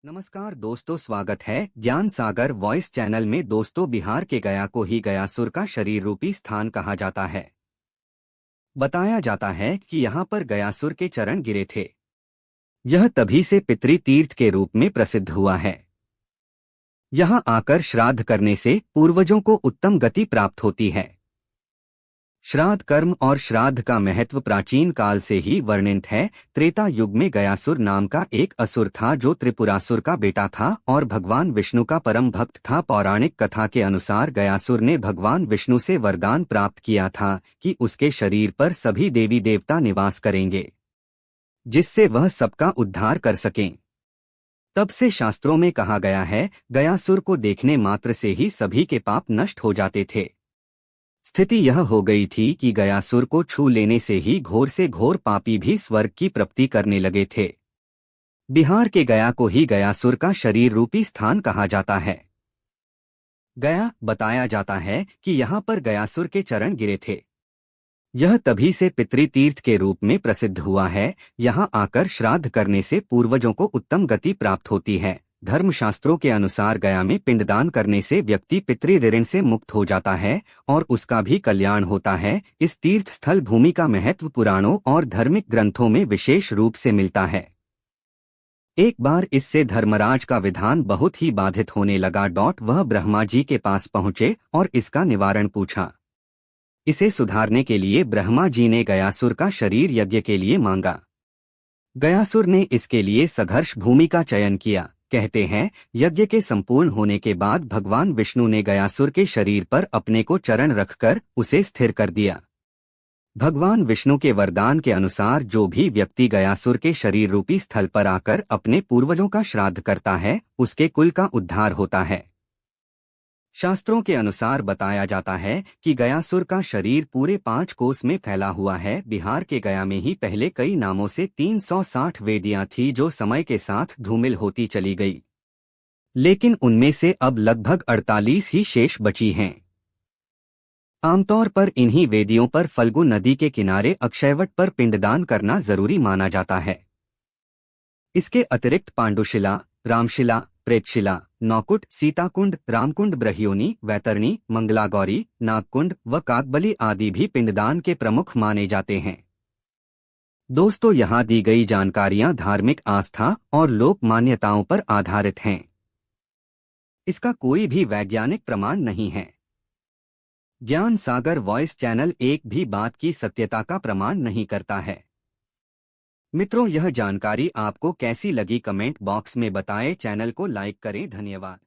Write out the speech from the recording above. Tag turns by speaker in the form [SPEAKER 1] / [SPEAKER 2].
[SPEAKER 1] नमस्कार दोस्तों, स्वागत है ज्ञान सागर वॉइस चैनल में। दोस्तों, बिहार के गया को ही गयासुर का शरीर रूपी स्थान कहा जाता है। बताया जाता है कि यहाँ पर गयासुर के चरण गिरे थे। यह तभी से पितृ तीर्थ के रूप में प्रसिद्ध हुआ है। यहाँ आकर श्राद्ध करने से पूर्वजों को उत्तम गति प्राप्त होती है। श्राद्ध कर्म और श्राद्ध का महत्व प्राचीन काल से ही वर्णित है। त्रेता युग में गयासुर नाम का एक असुर था जो त्रिपुरासुर का बेटा था और भगवान विष्णु का परम भक्त था। पौराणिक कथा के अनुसार गयासुर ने भगवान विष्णु से वरदान प्राप्त किया था कि उसके शरीर पर सभी देवी देवता निवास करेंगे, जिससे वह सबका उद्धार कर सकें। तब से शास्त्रों में कहा गया है, गयासुर को देखने मात्र से ही सभी के पाप नष्ट हो जाते थे। स्थिति यह हो गई थी कि गयासुर को छू लेने से ही घोर से घोर पापी भी स्वर्ग की प्राप्ति करने लगे थे। बिहार के गया को ही गयासुर का शरीर रूपी स्थान कहा जाता है। गया, बताया जाता है कि यहाँ पर गयासुर के चरण गिरे थे। यह तभी से पितृ तीर्थ के रूप में प्रसिद्ध हुआ है। यहाँ आकर श्राद्ध करने से पूर्वजों को उत्तम गति प्राप्त होती है। धर्मशास्त्रों के अनुसार गया में पिंडदान करने से व्यक्ति पितृ ऋण से मुक्त हो जाता है और उसका भी कल्याण होता है। इस तीर्थ स्थल भूमि का महत्व पुराणों और धार्मिक ग्रंथों में विशेष रूप से मिलता है। एक बार इससे धर्मराज का विधान बहुत ही बाधित होने लगा। वह ब्रह्मा जी के पास पहुंचे और इसका निवारण पूछा। इसे सुधारने के लिए ब्रह्मा जी ने गयासुर का शरीर यज्ञ के लिए मांगा। गयासुर ने इसके लिए संघर्ष भूमि का चयन किया। कहते हैं, यज्ञ के संपूर्ण होने के बाद भगवान विष्णु ने गयासुर के शरीर पर अपने को चरण रखकर उसे स्थिर कर दिया। भगवान विष्णु के वरदान के अनुसार जो भी व्यक्ति गयासुर के शरीर रूपी स्थल पर आकर अपने पूर्वजों का श्राद्ध करता है, उसके कुल का उद्धार होता है। शास्त्रों के अनुसार बताया जाता है कि गयासुर का शरीर पूरे 5 कोस में फैला हुआ है। बिहार के गया में ही पहले कई नामों से 360 वेदियां थी जो समय के साथ धूमिल होती चली गई, लेकिन उनमें से अब लगभग 48 ही शेष बची हैं। आमतौर पर इन्हीं वेदियों पर फल्गु नदी के किनारे अक्षयवट पर पिंडदान करना जरूरी माना जाता है। इसके अतिरिक्त पांडुशिला, रामशिला, प्रेतशिला, नौकुट, सीताकुंड, रामकुंड, ब्रह्योनी, वैतरणी, मंगलागौरी, नागकुंड व काकबली आदि भी पिंडदान के प्रमुख माने जाते हैं। दोस्तों, यहाँ दी गई जानकारियाँ धार्मिक आस्था और लोक मान्यताओं पर आधारित हैं। इसका कोई भी वैज्ञानिक प्रमाण नहीं है। ज्ञान सागर वॉइस चैनल एक भी बात की सत्यता का प्रमाण नहीं करता है। मित्रों, यह जानकारी आपको कैसी लगी कमेंट बॉक्स में बताएं। चैनल को लाइक करें। धन्यवाद।